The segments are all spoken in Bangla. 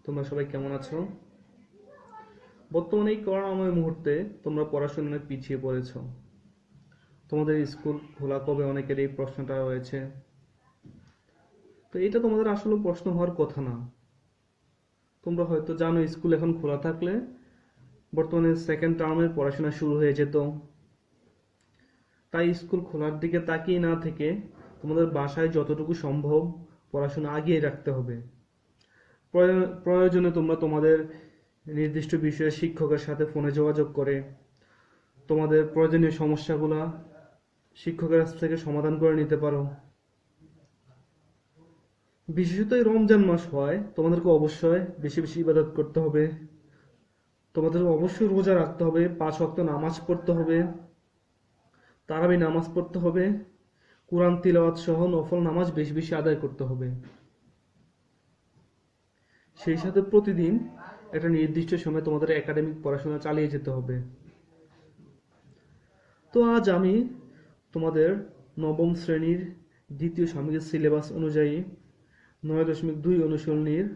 তোমরা সবাই কেমন আছো? বর্তমানে এই করোনাময় মুহূর্তে তোমরা পড়াশোনা অনেক পিছিয়ে পড়েছো। তোমাদের স্কুল খোলা কবে, অনেকের এই প্রশ্নটা রয়েছে। তো এটা তোমাদের আসলে প্রশ্ন হওয়ার কথা না। তোমরা হয়তো জানো স্কুল এখন খোলা থাকলে বর্তমানে সেকেন্ড টার্মের পড়াশোনা শুরু হয়ে যেত। তাই স্কুল খোলার দিকে তাকিয়ে না থেকে তোমাদের বাসায় যতটুকু সম্ভব পড়াশোনা আগিয়ে রাখতে হবে। প্রয়োজনে তোমরা তোমাদের নির্দিষ্ট বিষয়ের শিক্ষকের সাথে ফোনে যোগাযোগ করে তোমাদের প্রয়োজনীয় সমস্যাগুলো শিক্ষকের কাছ থেকে সমাধান করে নিতে পারো। বিশেষত এই রমজান মাস হয়, তোমাদেরকে অবশ্যই বেশি বেশি ইবাদত করতে হবে। তোমাদের অবশ্যই রোজা রাখতে হবে, 5 ওয়াক্ত নামাজ পড়তে হবে, তারাবি নামাজ পড়তে হবে, কোরআন তিলাওয়াত সহ নফল নামাজ বেশি বেশি আদায় করতে হবে। সেই সাথে প্রতিদিন একটা নির্দিষ্ট সময় তোমাদের একাডেমিক পড়াশোনা চালিয়ে যেতে হবে। তো আজ আমি তোমাদের নবম শ্রেণীর দ্বিতীয় সাময়িক সিলেবাস অনুযায়ী 9.2 অনুশীলনীর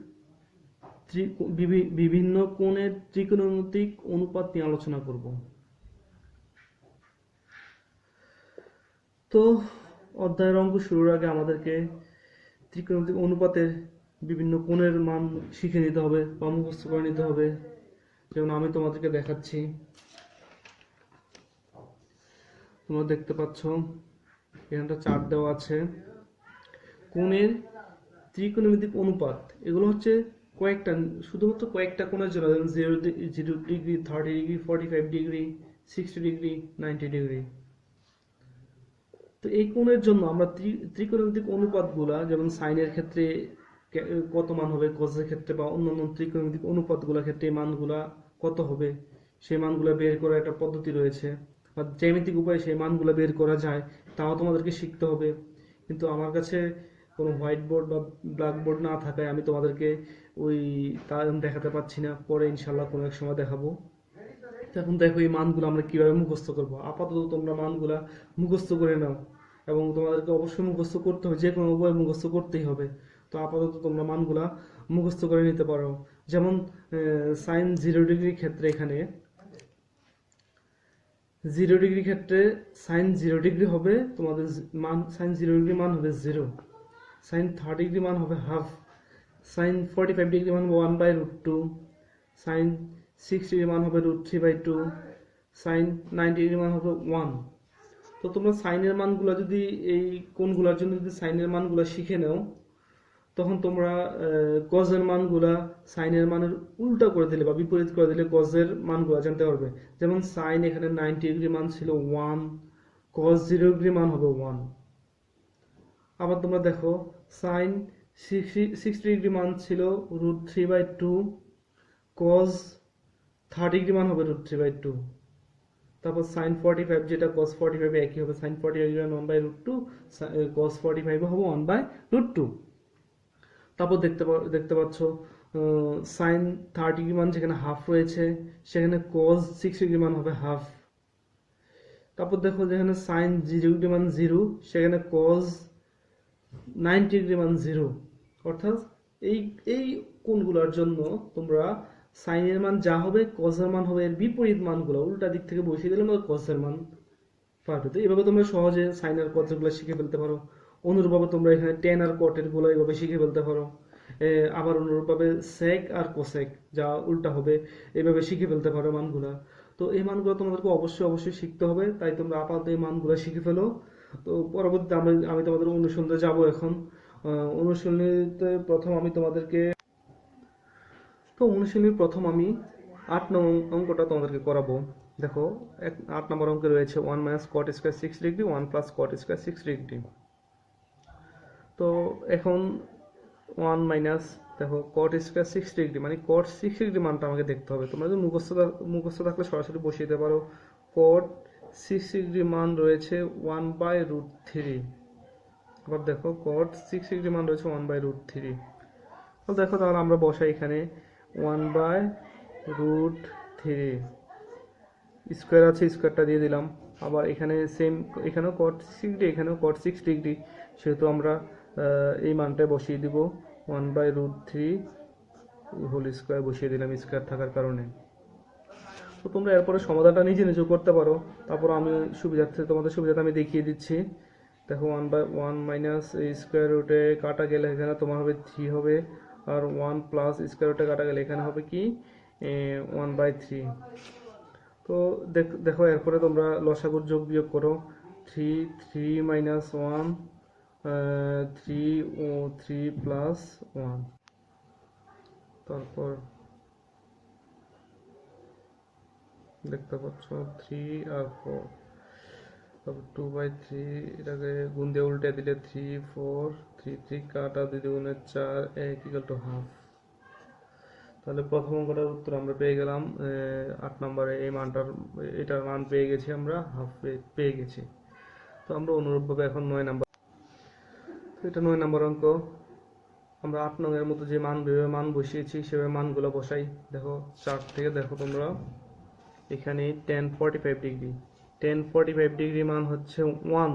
বিভিন্ন কোণের ত্রিকোণমিতিক অনুপাত নিয়ে আলোচনা করব। তো অধ্যায়ের অঙ্ক শুরুর আগে আমাদেরকে ত্রিকোণমিতিক অনুপাতের বিভিন্ন কোণের মান শিখে নিতে হবে বা মুখস্থ করে নিতে হবে। যেমন আমি তোমাদেরকে দেখাচ্ছি, তোমরা দেখতে পাচ্ছ এখানটা চার্ট দেওয়া আছে। কোণের ত্রিকোণমিতিক অনুপাত এগুলো হচ্ছে কয়েকটা, শুধুমাত্র কয়েকটা কোণের জন্য, যেমন 0 degree, 30 degree, 45 degree, 60 degree, 90 degree. তো এই কোণের জন্য আমরা ত্রিকোণমিতিক অনুপাতগুলা, যেমন সাইনের ক্ষেত্রে কত মান হবে, কজের ক্ষেত্রে বা অন্যান্য ত্রিকোণমিতিক অনুপাতগুলোর ক্ষেত্রে এই মানগুলা কত হবে, সেই মানগুলা বের করার একটা পদ্ধতি রয়েছে, বা জ্যামিতিক উপায়ে সেই মানগুলা বের করা যায়, তাও তোমাদেরকে শিখতে হবে। কিন্তু আমার কাছে কোনো হোয়াইট বোর্ড বা ব্ল্যাক বোর্ড না থাকায় আমি তোমাদেরকে ওই তা দেখাতে পাচ্ছি না, পরে ইনশাল্লাহ কোনো এক সময় দেখাবো। এখন দেখো এই মানগুলো আমরা কিভাবে মুখস্থ করবো। আপাতত তোমরা মানগুলা মুখস্থ করে নাও, এবং তোমাদেরকে অবশ্যই মুখস্থ করতে হবে, যে কোনো উপায়ে মুখস্থ করতেই হবে। তো আপাতত তোমরা মানগুলা মুখস্থ করে নিতে পারো। যেমন সাইন 0 ডিগ্রির ক্ষেত্রে, এখানে 0 ডিগ্রি ক্ষেত্রে সাইন 0 ডিগ্রি হবে তোমাদের মান, সাইন 0 ডিগ্রি মান হবে 0, সাইন 30 ডিগ্রি মান হবে হাফ, সাইন 45 ডিগ্রি মান 1/√2, সাইন 60 ডিগ্রি মান হবে √3/2, সাইন 90 ডিগ্রি মান হবে 1। তো তোমরা সাইনের মানগুলো যদি এই কোণগুলোর জন্য যদি সাইনের মানগুলো শিখে নাও, তখন তোমরা কজের মানগুলা সাইনের মানের উল্টা করে দিলে বা বিপরীত করে দিলে কজের মানগুলো জানতে পারবে। যেমন সাইন এখানে 90 ডিগ্রি মান ছিল 1, কজ 0 ডিগ্রি মান হবে 1। আবার তোমরা দেখো সাইন 60 ডিগ্রি মান ছিল √3/2, কজ 30 ডিগ্রি মান হবে √3/2। তারপর সাইন 45 যেটা কস 45 একই হবে, সাইন 45 1/√2, কস 45 হবে 1/√2। তারপর দেখতে পাচ্ছ সাইন 30 ডিগ্রি মান যেখানে হাফ রয়েছে, সেখানে কস 60 ডিগ্রি মান হবে হাফ। তারপর দেখো যেখানে সাইন 0 ডিগ্রি মান 0, সেখানে কস 90 ডিগ্রি মান 0। অর্থাৎ এই এই কোণগুলোর জন্য তোমরা সাইনের মান যা হবে কসের মান হবে এর বিপরীত মানগুলো উল্টা দিক থেকে বসিয়ে দিলে আমরা কসের মান পাবে। তো এইভাবে তোমরা সহজে সাইন আর কস গুলো শিখে ফেলতে পারো। অনুরূপভাবে তোমরা এখানে টেন আর কটের গুলো এইভাবে শিখে ফেলতে পারো। আবার অনুরূপভাবে সেক আর কোসেক যা উল্টা হবে এইভাবে শিখে ফেলতে পারো মানগুলা। তো এই মানগুলো তোমাদেরকে অবশ্যই অবশ্যই শিখতে হবে, তাই তোমরা আপাতত এই মানগুলো শিখে ফেলো। তো পরবর্তীতে আমি তোমাদের অনুশীলনে যাব। এখন অনুশীলনীতে প্রথম আমি তোমাদেরকে, তো অনুশীলনীর প্রথম আমি 8 নম্বর অঙ্কটা তোমাদেরকে করাবো। দেখো 8 নম্বর অঙ্কে রয়েছে 1 - cot square 6 degree, 1 + cot square 6 degree. তো এখন 1 মাইনাস, দেখো cot স্কয়ার 6 ডিগ্রি মানে cot 6 ডিগ্রি মানটা আমাকে দেখতে হবে। তোমরা যদি মুখস্থ থাকলে সরাসরি বসিয়ে দিতে পারো। cot 6 ডিগ্রি মান রয়েছে 1/√3। আবার দেখো cot 6 ডিগ্রি মান রয়েছে 1/√3। তো দেখো তাহলে আমরা বসাই এখানে 1/√3, স্কোয়ার আছে স্কোয়ারটা দিয়ে দিলাম। আবার এখানে সেম, এখানেও cot 6 ডিগ্রি, এখানেও cot 6 ডিগ্রি, সেহেতু আমরা এই মানটা বসিয়ে দিব 1/√3 হোল স্কোয়ার বসিয়ে দিলাম স্কোয়ার থাকার কারণে। তো তোমরা এরপরে সমাধানটা নিজে নিজেও করতে পারো, তারপর আমি সুবিধার্থে তোমাদের সুবিধাতে আমি দেখিয়ে দিচ্ছি। দেখো 1/1 মাইনাস স্কোয়ার রুটে কাটা গেলে এখানে তোমার হবে 3 হবে, আর 1 প্লাস স্কোয়ার রুটে কাটা গেলে এখানে হবে কি 1/3। তো দেখো এরপরে তোমরা লসাগুর যোগ বিয়োগ করো। 3 মাইনাস 1 3 ও 3 প্লাস 1, তারপর দেখতে পাচ্ছ 3 আর 4, তারপর 2/3 এটাকে গুণ দিয়ে উল্টে দিলে 3 4 3 3 কাটা 2 দুগুণে 4 1 ইকুয়াল টু হাফ। তাহলে প্রথম অঙ্কটার উত্তর আমরা পেয়ে গেলাম 8 নম্বরে এই মানটার, এটার মান পেয়ে গেছি আমরা, হাফ পেয়ে গেছি। তো আমরা অনুরূপভাবে এখন 9 নাম্বার, তো এটা 9 নম্বর অঙ্ক। আমরা 8 নংয়ের মতো যে মান বসিয়েছি সেভাবে মানগুলো বসাই। দেখো চার্ট থেকে দেখো তোমরা, এখানে 1045 ডিগ্রি, 1045 ডিগ্রি মান হচ্ছে 1,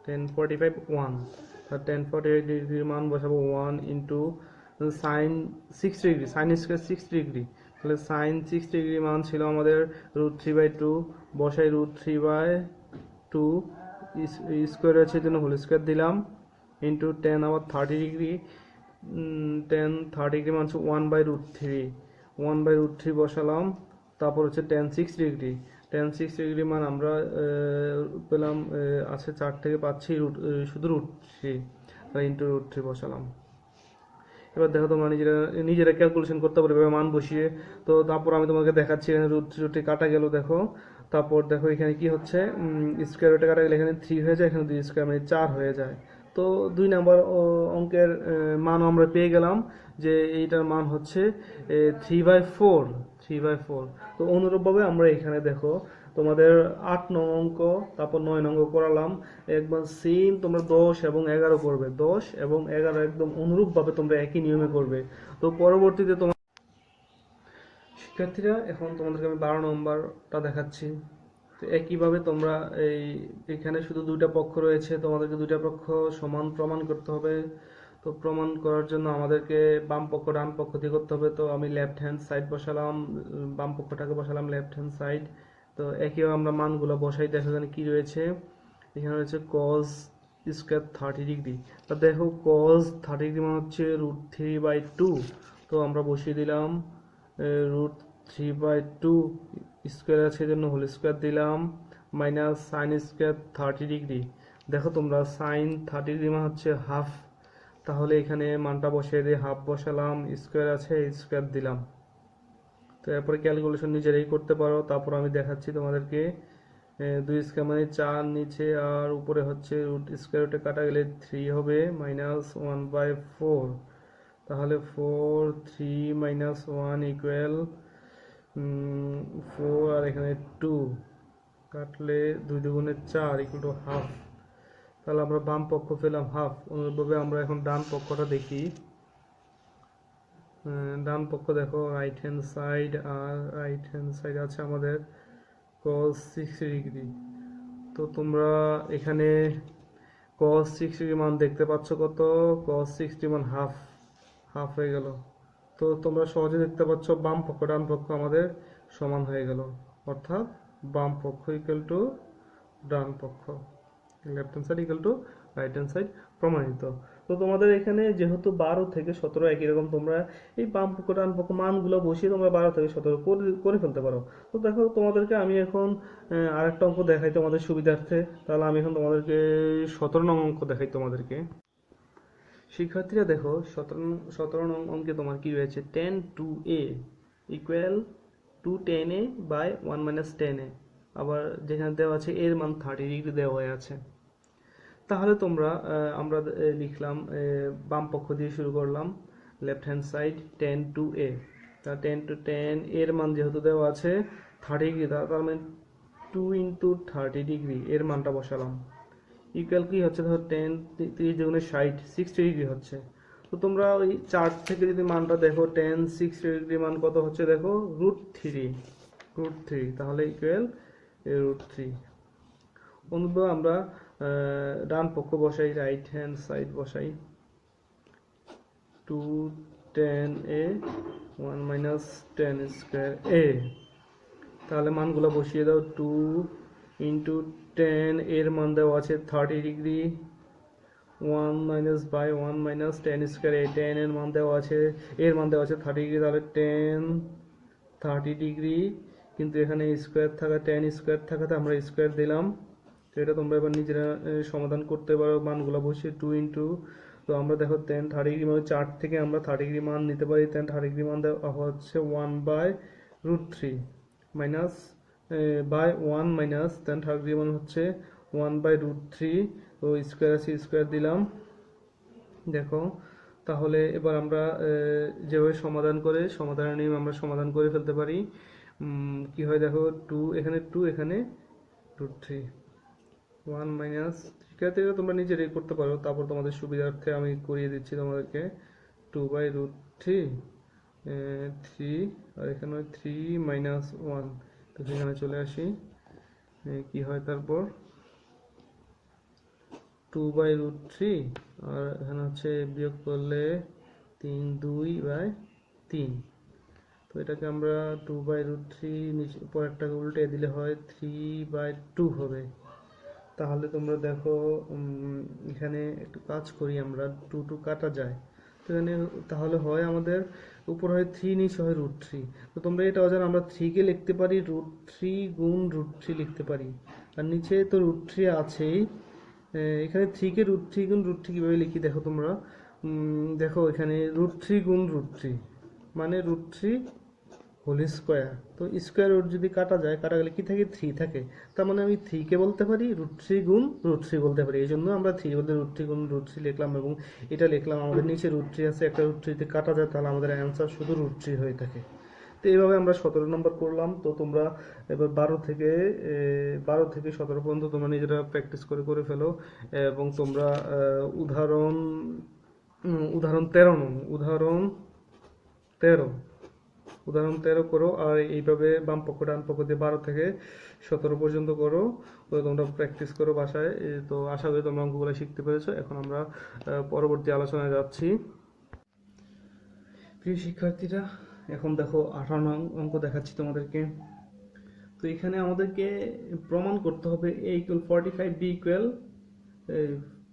1045 1, আর 1045 ডিগ্রির মান বসাবো 1 into sign 6 degree, sine square 6 degree, তাহলে সাইন 6 ডিগ্রি মান ছিল আমাদের √3/2, বসাই √3/2 স্কোয়ার আছে এই জন্য হোল স্কোয়ার দিলাম, ইন্টু 10 আবার 30 ডিগ্রি, 10 30 ডিগ্রি মান হচ্ছে 1/√3, 1/√3 বসালাম, তারপর হচ্ছে 10 6 ডিগ্রি, 10 6 ডিগ্রি মান আমরা পেলাম আছে 4 থেকে পাচ্ছি শুধু √3, তাহলে ইন্টু √3 বসালাম। এবার দেখো তোমরা নিজেরা ক্যালকুলেশন করতে পারবে মান বসিয়ে। তো তারপর আমি তোমাকে দেখাচ্ছি, এখানে √3 কাটা গেল দেখো, তারপর দেখো এখানে কি হচ্ছে, স্কোয়ার রুটে কাটা গেলে এখানে 3 হয়ে যায়, এখানে 2 স্কোয়ার মানে 4 হয়ে যায়। তো 2 নাম্বার অঙ্কের মান আমরা পেয়ে গেলাম যে এইটার মান হচ্ছে 3/4, 3/4। তো অনুরূপভাবে আমরা এখানে দেখো তোমাদের 8 নং অঙ্ক, তারপর 9 নং অঙ্ক করালাম, একবার সেম তোমরা 10 এবং 11 করবে, 10 এবং 11 একদম অনুরূপভাবে তোমরা একই নিয়মে করবে। তো পরবর্তীতে তোমার শিক্ষার্থীরা, এখন তোমাদেরকে আমি 12 নম্বরটা দেখাচ্ছি। তো একইভাবে তোমরা এখানে শুধু 2টা পক্ষ রয়েছে, তোমাদেরকে 2টা পক্ষ সমান প্রমাণ করতে হবে। তো প্রমাণ করার জন্য আমাদেরকে বাম পক্ষ ডান পক্ষ দিয়ে করতে হবে। তো আমি লেফট হ্যান্ড সাইড বসালাম, বাম পক্ষটাকে বসালাম লেফট হ্যান্ড সাইড। তো একইভাবে আমরা মানগুলো বসাই। দেখো এখানে কি রয়েছে, এখানে রয়েছে cos স্কোয়ার 30 ডিগ্রি। তা দেখো cos 30 ডিগ্রি মানে হচ্ছে √3/2, তো আমরা বসিয়ে দিলাম √3/2 স্কোয়ার আছে জন্য হোল স্কোয়ার দিলাম, মাইনাস সাইন স্কোয়ার 30 ডিগ্রি। দেখো তোমরা সাইন 30 ডিগ্রি মানে হচ্ছে হাফ, তাহলে এখানে মানটা বসিয়ে দিয়ে হাফ বসালাম, স্কোয়ার আছে স্কোয়ার দিলাম। তো এরপরে ক্যালকুলেশন নিজেরাই করতে পারো, তারপর আমি দেখাচ্ছি তোমাদেরকে। 2 স্কোয়ার মানে 4 নিচে, আর উপরে হচ্ছে স্কোয়ার রুটে কাটা গেলে 3 হবে, মাইনাস 1/4, তাহলে 4 3 মাইনাস 1 ইকুয়াল 4, আর এখানে 2 কাটলে 2 দুগুণে 4 ইকুয়াল টু হাফ। তাহলে আমরা বাম পক্ষ পেলাম হাফ। অনুরূপভাবে আমরা এখন ডান পক্ষটা দেখি। ডান পক্ষ দেখো রাইট হ্যান্ড সাইড, আর রাইট হ্যান্ড সাইড আছে আমাদের cos 60 ডিগ্রি। তো তোমরা এখানে cos 60 মান দেখতে পাচ্ছ কত, cos 60 মান হাফ, হাফ হয়ে গেল। তো তোমরা সহজে দেখতে পাচ্ছ বাম পক্ষ ডান পক্ষ আমাদের সমান হয়ে গেল, অর্থাৎ বাম পক্ষ ইকুয়াল টু ডান পক্ষ, left hand side equal to right hand side প্রমাণিত। তো তোমাদের এখানে যেহেতু 12 থেকে 17 একই রকম, তোমরা এই বাম পক্ষ ডান পক্ষ মানগুলো বসিয়ে তোমরা 12 থেকে 17 করে ফেলতে পারো। তো দেখো তোমাদেরকে আমি এখন আরেকটা অঙ্ক দেখাই তোমাদের সুবিধার্থে। তাহলে আমি এখন তোমাদেরকে 17 নং অঙ্ক দেখাই তোমাদেরকে। শিক্ষার্থীরা দেখো 17 নং অঙ্কে তোমার কি রয়েছে, tan 2a equal 2tan a by 1 minus tan a, আবার যেখানে দেওয়া আছে এর মান 30 ডিগ্রি দেওয়া হয়ে আছে। তাহলে তোমরা আমরা লিখলাম বাম পক্ষ দিয়ে শুরু করলাম, left hand side tan 2a, তা tan এর মান যেহেতু দেওয়া আছে 30 ডিগ্রি, তার মানে 2 ইন্টু 30 ডিগ্রি এর মানটা বসালাম, ইকুয়াল কি হচ্ছে, ধর 10 30 দুগুণে 60 60 ডিগ্রি হচ্ছে। তো তোমরা ওই চার্ট থেকে যদি মানটা দেখো, tan 60 ডিগ্রি মান কত হচ্ছে দেখো, √3, তাহলে ইকুয়াল √3। অনুরূপভাবে আমরা ডান পক্ষ বসাই, রাইট হ্যান্ড সাইড বসাই, 2 tan a 1 minus tan square a। তাহলে মানগুলো বসিয়ে দাও। 2 ইন্টু tan এর মান দেওয়া আছে 30 degree, 1 minus by 1 minus tan square a, tan এর মান দেওয়া আছে, এর মান দেওয়া আছে 30 ডিগ্রি, তাহলে tan 30 ডিগ্রি, কিন্তু এখানে স্কোয়ার থাকা, tan স্কোয়ার থাকাতে আমরা স্কোয়ার দিলাম। তো এটা তোমরা এবার নিজেরা সমাধান করতে পারো মানগুলো বসিয়ে। 2 ইন্টু, তো আমরা দেখো tan 30 ডিগ্রি মানে 4 থেকে আমরা 30 ডিগ্রি মান নিতে পারি। tan 30 ডিগ্রি মান দেওয়া হচ্ছে 1 by √3 minus by 1 minus tan 30 degree মান হচ্ছে 1 বাই √3, তো স্কোয়ার আছে স্কোয়ার দিলাম। দেখো তাহলে এবার আমরা যেভাবে সমাধানের নিয়ম আমরা সমাধান করে ফেলতে পারি। কি হয় দেখো, 2 এখানে 2 এখানে √3, 1 মাইনাস, থেকে তোমরা নিজেরাই করতে পারো, তারপর তোমাদের সুবিধার্থে আমি করিয়ে দিচ্ছি তোমাদেরকে। 2 বাই √3, 3, আর এখানে 3 মাইনাস 1, তো সেখানে চলে আসি। কি হয় তারপর 2 বাই √3, আর এখানে হচ্ছে বিয়োগ করলে 3 2 বাই 3, তো এটাকে আমরা 2 বাই √3 নিচে পরেরটাকে উল্টে দিলে হয় 3 বাই 2 হবে। তাহলে তোমরা দেখো এখানে একটু কাজ করি আমরা, 2 2 কাটা যায়, তো এখানে তাহলে হয় আমাদের উপর হয় 3, নিচে হয় √3। তো তোমরা এটা অজানা, আমরা 3 কে লিখতে পারি √3 গুণ √3 লিখতে পারি, আর নিচে তো √3 আছেই। এখানে 3 কে √3 গুণ √3 কীভাবে লিখি দেখো তোমরা, দেখো এখানে √3 গুণ √3 মানে √3 হোল স্কোয়ার, তো স্কোয়ার রুট যদি কাটা যায়, কাটা গেলে কি থাকে 3 থাকে, তার মানে আমি 3 কে বলতে পারি √3 গুণ √3 বলতে পারি, এই জন্য আমরা 3 বলতে √3 গুণ √3 লিখলাম, এবং এটা লিখলাম। আমাদের নিচে √3 আছে, একটা √3 তে কাটা যায়, তাহলে আমাদের অ্যান্সার শুধু √3 হয়ে থাকে। তো এইভাবে আমরা 17 নম্বর করলাম। তো তোমরা এবার 12 থেকে 17 পর্যন্ত তোমরা নিজেরা প্র্যাকটিস করে ফেলো, এবং তোমরা উদাহরণ 13 করো, আর এইভাবে বাম পক্ষ ডান পক্ষ দিয়ে 12 থেকে 17 পর্যন্ত করো, তো তোমরা প্র্যাকটিস করো বাসায়। তো আশা করি তোমরা অঙ্কগুলো শিখতে পেরেছো। এখন আমরা পরবর্তী আলোচনায় যাচ্ছি। প্রিয় শিক্ষার্থীরা, এখন দেখো 18 নং অঙ্ক দেখাচ্ছি তোমাদেরকে। তো এখানে আমাদেরকে প্রমাণ করতে হবে a = 45, b =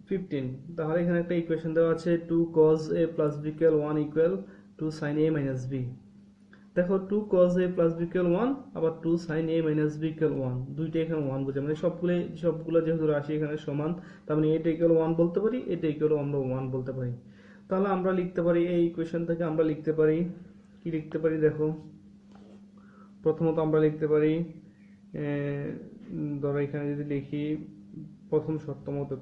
15। তাহলে এখানে একটা ইকুয়েশন দেওয়া আছে 2 cos a plus b = 1 = 2 sin a minus b। দেখো 2 cos a plus b = 1, আবার 2 sin a minus b = 1, দুইটা এখানে 1 বোঝায়, মানে সবগুলো যেহেতু রাশি এখানে সমান, তার মানে এটা = 1 বলতে পারি, এটা আমরা 1 বলতে পারি। তাহলে আমরা লিখতে পারি এই ইকুয়েশন থেকে, আমরা লিখতে পারি কি লিখতে পারি দেখো, প্রথমত আমরা লিখতে পারি ধরো এখানে যদি লিখি প্রথম শর্ত মতে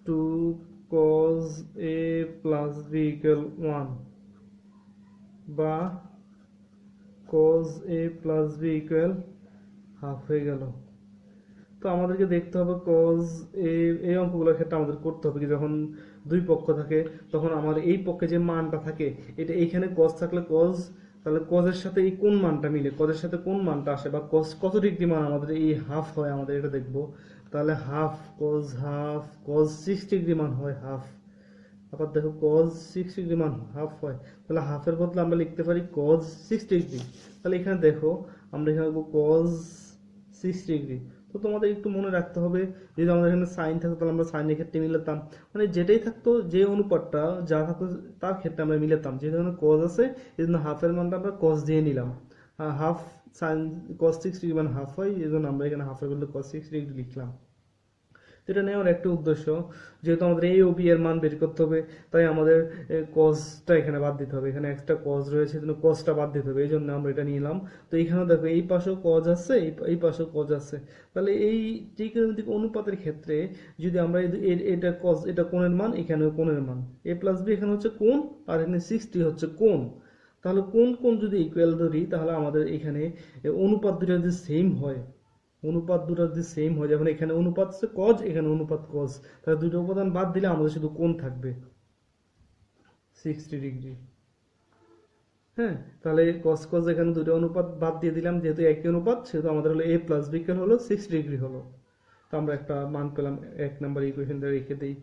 2 cos a plus b = 1 বা cos a plus b = half হয়ে গেল। তো আমাদেরকে দেখতে হবে cos a, এই অঙ্কগুলোর ক্ষেত্রে আমাদের করতে হবে কি, যখন দুই পক্ষ থাকে তখন আমার এই পক্ষে যে মানটা থাকে, এটা এইখানে cos থাকলে cos, তাহলে cos এর সাথে এই কোন মানটা মিলে, cos এর সাথে কোন মানটা আসে, বা cos কত ডিগ্রি মান আমাদের এই হাফ হয়, আমাদের এটা দেখবো। তাহলে হাফ cos 6 ডিগ্রি মান হয় হাফ, আবার দেখো cos 6 ডিগ্রি মান হাফ হয়, তাহলে হাফের বদলে আমরা লিখতে পারি cos 6 ডিগ্রি। তাহলে এখানে দেখো আমরা এখানে cos 6 ডিগ্রি। তো তোমাদের একটু মনে রাখতে হবে, যদি আমাদের এখানে সাইন থাকতো তাহলে আমরা সাইনের ক্ষেত্রে মিলাতাম, মানে যেটাই থাকতো, যে অনুপাতটা যা থাকতো তার ক্ষেত্রে আমরা মিলাতাম। যেহেতু এখানে cos আছে, এই জন্য হাফের মানটা আমরা cos দিয়ে নিলাম। হাফ সাইন cos 6 ডিগ্রি মানে হাফ হয়, এই জন্য আমরা এখানে হাফের বদলে cos 6 ডিগ্রি লিখলাম। এটা নেওয়ার একটা উদ্দেশ্য, যেহেতু আমাদের এই ও বি এর মান বের করতে হবে, তাই আমাদের কসটা এখানে বাদ দিতে হবে, এখানে একটা কস রয়েছে, জন্য কসটা বাদ দিতে হবে, এই জন্য আমরা এটা নিলাম। তো এখানে দেখো এই পাশেও কস আছে, এই পাশেও কস আছে, তাহলে এই ত্রিকোণমিতিক অনুপাতের ক্ষেত্রে যদি আমরা এটা কস, এটা কোণের মান, এখানেও কোণের মান, a প্লাস বি এখানে হচ্ছে কোণ, আর এখানে 60 হচ্ছে কোণ। তাহলে কোণ যদি ইকুয়াল ধরি, তাহলে আমাদের এখানে অনুপাত দুটো যদি সেম হয়, যেমন এখানে অনুপাত হচ্ছে cos, এখানে অনুপাত cos, তাহলে দুটো উপাদান বাদ দিলে আমাদের শুধু কোণ থাকবে 60 ডিগ্রি। হ্যাঁ, তাহলে cos এখানে দুটো অনুপাত বাদ দিয়ে দিলাম, যেহেতু একই অনুপাত, সেহেতু আমাদের হলো a প্লাস b হলো 6 ডিগ্রি হলো। তো আমরা একটা মান পেলাম, 1 নাম্বার ইকুয়েশনটা রেখে দিই।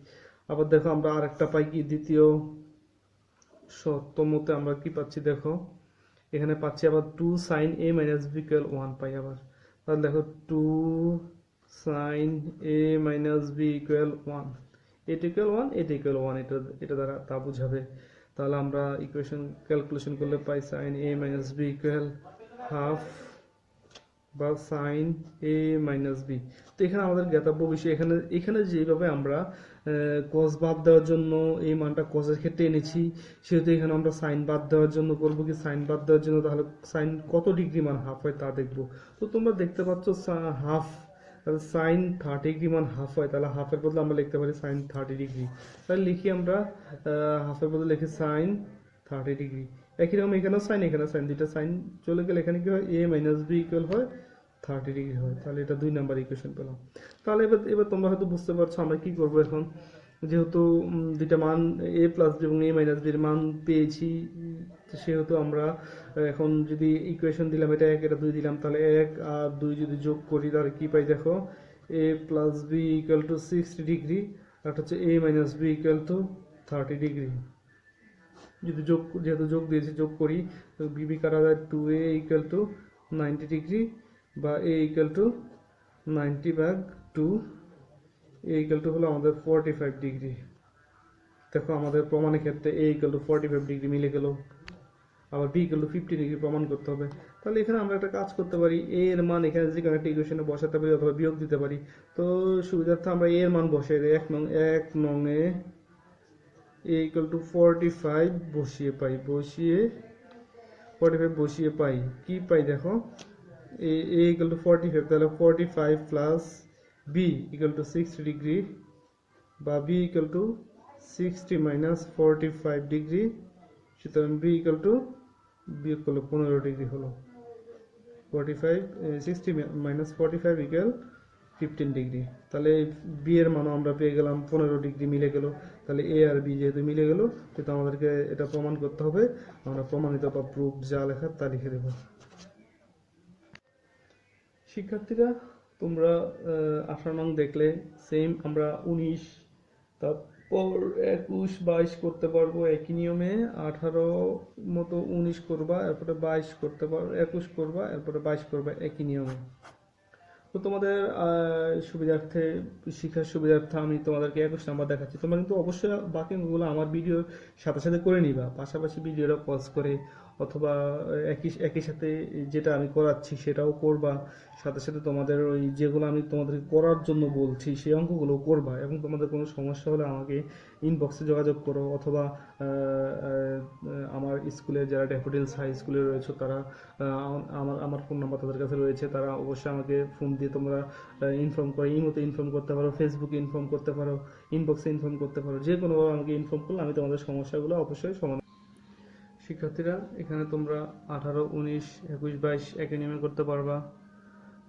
আবার দেখো আমরা আরেকটা পাই কি, দ্বিতীয় শর্তমতে আমরা কি পাচ্ছি দেখো, এখানে পাচ্ছি আবার 2 sin a minus b equal 1 পাই আবার। তাহলে দেখো 2 sin a minus b equal 1, এটা ইকুয়াল 1, এটা ইকুয়াল 1, এটা দ্বারা তা বুঝাবে। তাহলে আমরা ইকুয়েশন ক্যালকুলেশন করলে পাই sin a minus b equal half বা sin a minus b। তো এখানে আমাদের জ্ঞাতব্য বিষয়, এখানে যেভাবে আমরা cos বাদ দেওয়ার জন্য এই মানটা cos এর ক্ষেত্রে এনেছি, সেহেতু এখানে আমরা sin বাদ দেওয়ার জন্য করব কি, sin বাদ দেওয়ার জন্য তাহলে sin কত ডিগ্রি মান হাফ হয় তা দেখব। তো তোমরা দেখতে পাচ্ছ হাফ, তাহলে sin 30 ডিগ্রি মান হাফ হয়, তাহলে হাফের বদলে আমরা লিখতে পারি sin 30 ডিগ্রি। তাহলে লিখি আমরা হাফের বদলে লিখি sin 30 ডিগ্রি। একই রকম এখানেও সাইন, এখানে সাইন, দুইটা সাইন চলে গেলে এখানে কি হয়, a মাইনাস বি ইকুয়াল হয় 30 ডিগ্রি হয়। তাহলে এটা 2 নাম্বার ইকুয়েশন পেলাম। তাহলে এবার তোমরা হয়তো বুঝতে পারছো আমরা কি করব এখন, যেহেতু দুইটা মান a প্লাস বি এবং a মাইনাস বির মান পেয়েছি, সেহেতু আমরা এখন যদি ইকুয়েশন দিলাম এটা 1 এটা 2 দিলাম, তাহলে 1 আর 2 যদি যোগ করি তাহলে কি পাই দেখো, a plus B equal to 60 degree, আর হচ্ছে a minus B equal to 30 degree. যদি যেহেতু যোগ দিয়েছি যোগ করি, তো বিবি কাটা যায় 2a ইকুয়াল টু 90 ডিগ্রি বা a equal two 90/2, a equal two হলো আমাদের 45 ডিগ্রি। দেখো আমাদের প্রমাণের ক্ষেত্রে a ইকুয়াল টু 45 ডিগ্রি মিলে গেল। আবার b ইকুয়াল টু 50 ডিগ্রি প্রমাণ করতে হবে। তাহলে এখানে আমরা একটা কাজ করতে পারি, a এর মান এখানে যে কোনো একটা ইকুয়েশনে বসাতে পারি অথবা বিয়োগ দিতে পারি। তো সুবিধার্থে আমরা a এর মান বসাই দিই, 1 নং এ a equal to 45 বসিয়ে পাই, 45 বসিয়ে পাই, কি পাই দেখো, a equal to 45, তাহলে 45 plus b equal to 60 degree বা b equal to 60 minus 45 degree. সুতরাং b equal to বিয়োগ করলে 15 ডিগ্রি হলো, 60 মাইনাস 45 equal 15 ডিগ্রি। তাহলে বি এর মানও আমরা পেয়ে গেলাম, 15 ডিগ্রি মিলে গেল। তাহলে এ আর বি যেহেতু মিলে গেল, কিন্তু আমাদেরকে এটা প্রমাণ করতে হবে। আমরা প্রমাণিত বা প্রুফ যা লেখার তা লিখে দেব। শিক্ষার্থীরা তোমরা 18 নং দেখলে, সেম আমরা 19, তারপর 21, 22 করতে পারবো একই নিয়মে। 18 মতো 19 করবা, এরপরে 22 করতে পারবো, 21 করবা, এরপরে 22 করবা একই নিয়মে। তো তোমাদের সুবিধার্থে, শিক্ষার সুবিধার্থে আমি তোমাদেরকে 21 নাম্বার দেখাচ্ছি। তোমরা কিন্তু অবশ্যই বাকিগুলো আমার ভিডিওর সাথে সাথে করে নিবা, পাশাপাশি ভিডিওটা পজ করে অথবা একই সাথে যেটা আমি করাচ্ছি সেটাও করবা, সাথে সাথে তোমাদের ওই যেগুলো আমি তোমাদেরকে করার জন্য বলছি সেই অঙ্কগুলো করবা। এবং তোমাদের কোনো সমস্যা হলে আমাকে ইনবক্সে যোগাযোগ করো, অথবা আমার স্কুলের যারা ড্যাফোডিলস হাই স্কুলে রয়েছে তারা, আমার ফোন নাম্বার তাদের কাছে রয়েছে, তারা অবশ্যই আমাকে ফোন দিয়ে তোমরা ইনফর্ম করো, ইমোতে ইনফর্ম করতে পারো, ফেসবুকে ইনফর্ম করতে পারো, ইনবক্সে ইনফর্ম করতে পারো, যে কোনোভাবে আমাকে ইনফর্ম করলে আমি তোমাদের সমস্যাগুলো অবশ্যই সমাধান। শিক্ষার্থীরা এখানে তোমরা 18, 19, 21, 22 একই নিয়মে করতে পারবা।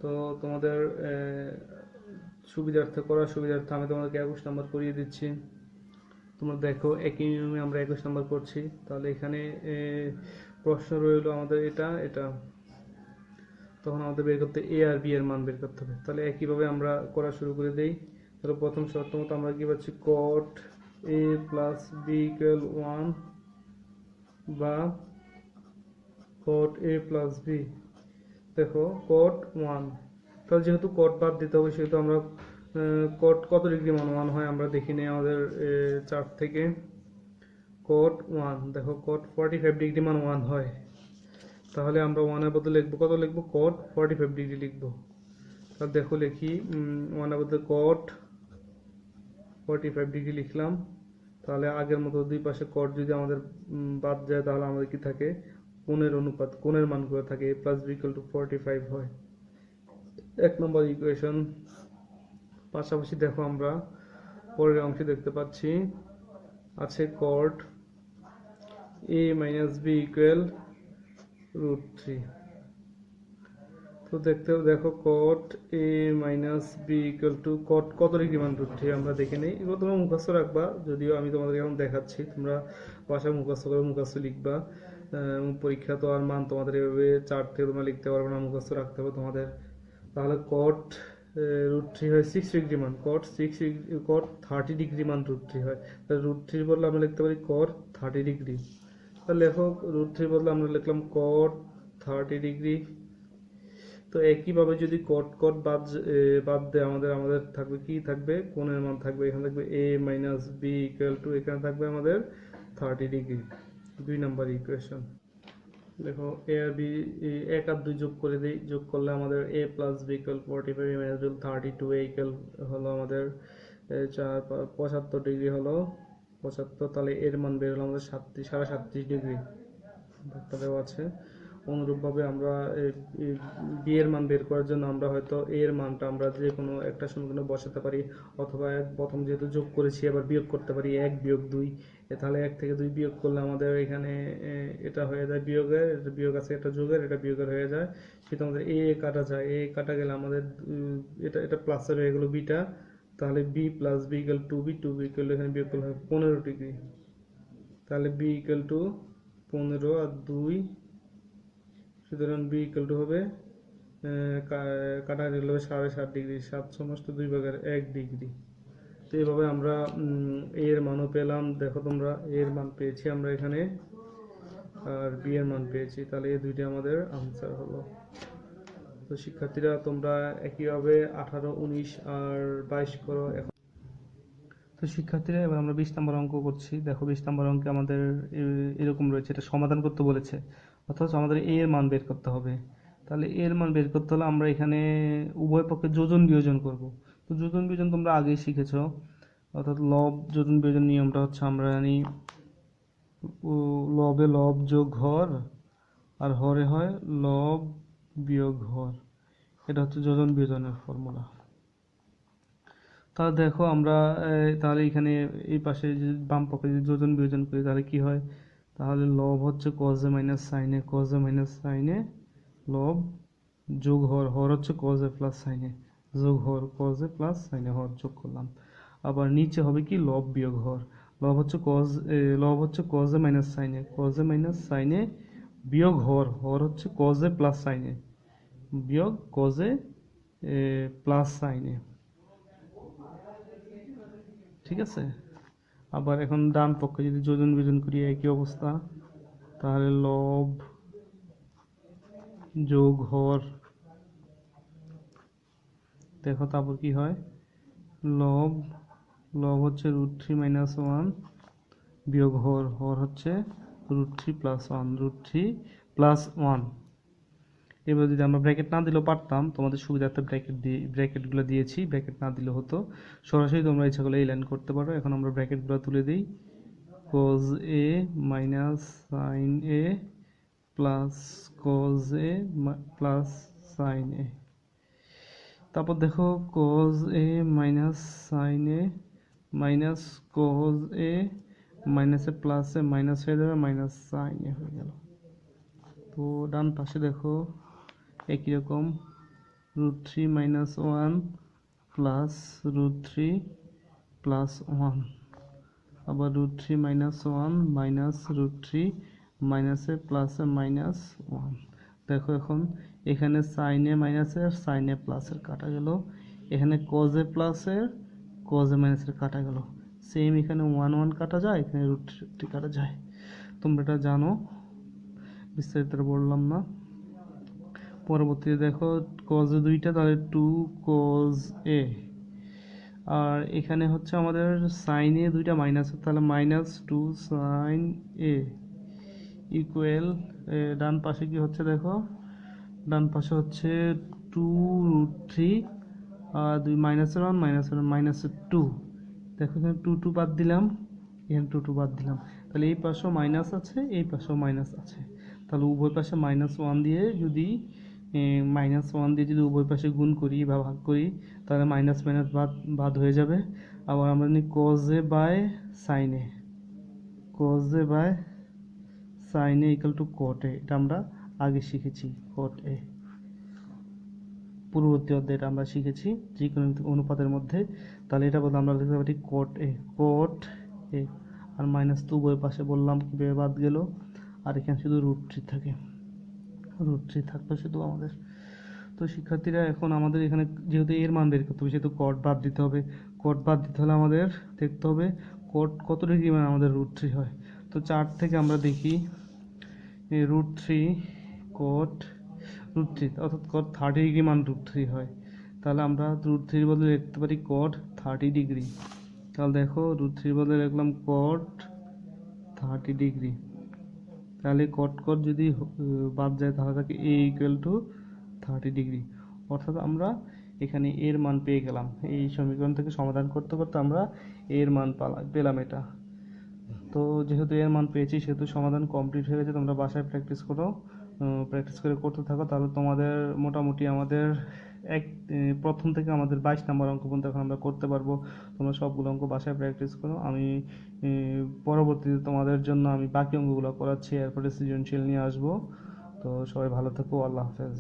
তো তোমাদের করার সুবিধার্থে আমি তোমাদেরকে 21 নাম্বার করিয়ে দিচ্ছি। তোমরা দেখো একই নিয়মে আমরা 21 নাম্বার করছি। তাহলে এখানে প্রশ্ন রইল আমাদের এটা, তখন আমাদের বের করতে a আর b এর মান বের করতে হবে। তাহলে একইভাবে আমরা করা শুরু করে দেই। তাহলে প্রথম শর্ত মতো আমরা কি পাচ্ছি, cot a plus b equal 1 বা cot a প্লাস b। দেখো cot 1, তাহলে যেহেতু cot বাদ দিতে হবে সেহেতু আমরা cot কত ডিগ্রি মান 1 হয় আমরা দেখি নেই আমাদের চার্ট থেকে। cot 1, দেখো cot 45 ডিগ্রি মান 1 হয়, তাহলে আমরা 1 এর বদলে লিখবো কত, লিখবো cot 45 ডিগ্রি লিখবো। তাহলে দেখো লিখি 1 এর বদলে cot 45 ডিগ্রি লিখলাম। তাহলে আগের মতো দুই পাশে cot যদি আমাদের বাদ যায় তাহলে আমাদের কি থাকে, কোণের অনুপাত, কোণের মান করে থাকে, a plus b equal to 45 হয়। 1 নম্বর ইকুয়েশন। পাশাপাশি দেখো আমরা পরের অংশে দেখতে পাচ্ছি আছে cot a minus b equal √3। তো দেখো cot a minus b equal to cot কত ডিগ্রি মান √3 আমরা দেখে নেই। এগুলো তোমরা মুখস্থ রাখবা, যদিও আমি তোমাদেরকে এখন দেখাচ্ছি, তোমরা বাসায় মুখস্থ করে মুখস্থ লিখবা। পরীক্ষা তো আর মান তোমাদের এভাবে চার্ট থেকে তোমরা লিখতে পারবে না, মুখস্থ রাখতে হবে তোমাদের। তাহলে cot রুট থ্রি হয় 6 ডিগ্রি মান, কট 30 ডিগ্রি মান রুট থ্রি হয়। তাহলে রুট থ্রির বদলে আমরা লিখতে পারি কট 30 ডিগ্রি। তাহলে লেখো রুট থ্রির বদলে আমরা লিখলাম কট 30 ডিগ্রি। তো একইভাবে যদি কট কট বাদ দেয় আমাদের থাকবে কি, থাকবে কোণের মান থাকবে, এখানে থাকবে a minus B equal to, এখানে থাকবে আমাদের 30 ডিগ্রি। 2 নম্বর ইকুয়েশন। দেখো এ আর বি, 1 আর 2 যোগ করে দিই, যোগ করলে আমাদের a plus B equal 45 minus 32, a equal হলো আমাদের 75 ডিগ্রি হলো 75। তাহলে এর মান বের হলো আমাদের 37.5 ডিগ্রি দেওয়া আছে। অনুরূপভাবে আমরা বি এর মান বের করার জন্য আমরা হয়তো এ এর মানটা আমরা যে কোনো একটা সমীকরণে বসাতে পারি, অথবা প্রথম যেহেতু যোগ করেছি এবার বিয়োগ করতে পারি, 1 বিয়োগ 2। তাহলে 1 থেকে 2 বিয়োগ করলে আমাদের এখানে এটা হয়ে যায় বিয়োগের, এটা বিয়োগ আছে, এটা যোগের, এটা বিয়োগের হয়ে যায়। সেটা আমাদের এ কাটা যায়, এ কাটা গেলে আমাদের এটা প্লাসের হয়ে গেলো বিটা। তাহলে B plus B equal 2b, 2b equal এখানে বিয়োগ করলে হবে 15 ডিগ্রি। তাহলে বি ইকুয়াল টু 15 আর 2, সুতরাং বি ইকুয়াল টু হবে কাটা গেল 7.5 ডিগ্রি, 7 সমস্ত 2/1 ডিগ্রি। তো এইভাবে আমরা এর মানও পেলাম। দেখো তোমরা এর মান পেয়েছি আমরা এখানে, আর বি এর মান পেয়েছি। তাহলে এই দুইটা আমাদের আনসার হলো। তো শিক্ষার্থীরা তোমরা একইভাবে 18, 19 আর 22 করো এখন। তো শিক্ষার্থীরা এবার আমরা 20 নম্বর অঙ্ক করছি। দেখো 20 নম্বর অঙ্কে আমাদের এরকম রয়েছে, এটা সমাধান করতে বলেছে, অথচ আমাদের এ এর মান বের করতে হবে। তাহলে এর মান বের করতে হলে আমরা এখানে উভয় পক্ষে যোজন বিয়োজন করব। তো যোজন বিয়োজন তোমরা আগেই শিখেছো, অর্থাৎ লব যোজন বিয়োজন নিয়মটা হচ্ছে আমরা জানি লবে লব যোগ হর, আর হরে হয় লব বিয়োগ হর। এটা হচ্ছে যোজন বিয়োজনের ফর্মুলা। তাহলে দেখো আমরা তাহলে এখানে এই পাশে যদি বাম পক্ষে যদি যোজন বিয়োজন করি তাহলে কি হয়, তাহলে লব হচ্ছে cos a minus sin a, cos a minus sin a লব যোগ হর, হর হচ্ছে cos a plus sin a যোগ হর, cos a plus sin a হর যোগ করলাম। আবার নিচে হবে কি লব বিয়োগ হর, লব হচ্ছে cos a minus sin a, cos a minus sin a বিয়োগ হর, হর হচ্ছে cos a plus sin a বিয়োগ cos a plus sin a। ঠিক আছে। আবার এখন ডান পক্ষে যদি যোজন বিয়োজন করি একই অবস্থা, তাহলে লব যোগ হর, দেখো তারপর কি হয়, লব লব হচ্ছে √3 মাইনাস 1 বিয়োগ হর, হর হচ্ছে √3 প্লাস 1, √3 প্লাস 1। এবার যদি আমরা ব্র্যাকেট না দিলেও পারতাম, তোমাদের সুবিধার্থে ব্র্যাকেটগুলো দিয়েছি, ব্র্যাকেট না দিলেও হতো, সরাসরি তোমরা ইচ্ছা করলে এই লাইন করতে পারো। এখন আমরা ব্র্যাকেটগুলো তুলে দিই, cos a minus sin a plus cos a plus sin a। তারপর দেখো cos a minus sin a minus cos a minus A plus A minus হয়ে যাবে, মাইনাস sin a হয়ে গেল। তো ডান পাশে দেখো একই রকম √3 মাইনাস 1 প্লাস √3 প্লাস 1, আবার √3 মাইনাস 1 মাইনাস √3 মাইনাসে প্লাসে মাইনাস 1। দেখো এখন এখানে সাইন এ মাইনাসের আর সাইন এ প্লাসের কাটা গেল, এখানে cos এ প্লাসের cos এ মাইনাসের কাটা গেল। সেম এখানে 1 1 কাটা যায়, এখানে √3 কাটা যায়। তোমরা এটা জানো, বিস্তারিত বললাম না। পরবর্তীতে দেখো cos এ দুইটা, তাহলে 2 cos a, আর এখানে হচ্ছে আমাদের সাইন এ দুইটা মাইনাস, তাহলে -2 sin a ইকুয়াল, ডান পাশে কি হচ্ছে দেখো, ডান পাশে হচ্ছে 2√3 আর 2 -1 -2। দেখো এখানে 2 বাদ দিলাম, এখানে 2 বাদ দিলাম, তাহলে এই পাশেও মাইনাস আছে, এই পাশেও মাইনাস আছে। তাহলে উভয় পাশে -1 দিয়ে যদি উভয় পাশে গুণ করি বা ভাগ করি, তাহলে মাইনাস মাইনাস বাদ হয়ে যাবে। আবার আমরা জানি cos a by sin a, cos a by sin a equal to cot a, এটা আমরা আগে শিখেছি cot a, পূর্ববর্তী অধ্যায়ে এটা আমরা শিখেছি ত্রিকোণমিতিক অনুপাতের মধ্যে। তাহলে এটা বলতে আমরা লিখতে পারি cot a, আর -2 উভয় পাশে বললাম কিভাবে বাদ গেল, আর এখানে শুধু √3 থাকে, √3 থাকলো শুধু আমাদের। তো শিক্ষার্থীরা এখন আমাদের এখানে যেহেতু এর মান বের করতে হবে সেহেতু কট বাদ দিতে হবে। কট বাদ দিতে হলে আমাদের দেখতে হবে কট কত ডিগ্রি মানে আমাদের √3 হয়। তো 4 থেকে আমরা দেখি √3 কট √3 অর্থাৎ কট 30 ডিগ্রি মান √3 হয়। তাহলে আমরা √3 বদলে লিখতে পারি কট 30 ডিগ্রি। তাহলে দেখো √3 বদলে লিখলাম কট 30 ডিগ্রি। তাহলে কট কট যদি বাদ যায় তাহলে থাকে a = 30 ডিগ্রি। অর্থাৎ আমরা এখানে এর মান পেয়ে গেলাম। এই সমীকরণ থেকে সমাধান করতে করতে আমরা এর মান পেলাম এটা। তো যেহেতু এর মান পেয়েছি সেহেতু সমাধান কমপ্লিট হয়ে গেছে। তোমরা বাসায় প্র্যাকটিস করো, প্র্যাকটিস করে করতে থাকো, তাহলে তোমাদের মোটামুটি আমাদের প্রথম থেকে আমাদের 22 নম্বর অঙ্ক পর্যন্ত এখন আমরা করতে পারবো। তোমরা সবগুলো অঙ্ক বাসায় প্র্যাকটিস করো। আমি পরবর্তীতে তোমাদের জন্য আমি বাকি অঙ্কগুলো করাচ্ছি, এরপরে সৃজনশীল নিয়ে আসবো। তো সবাই ভালো থেকো, আল্লাহ হাফেজ।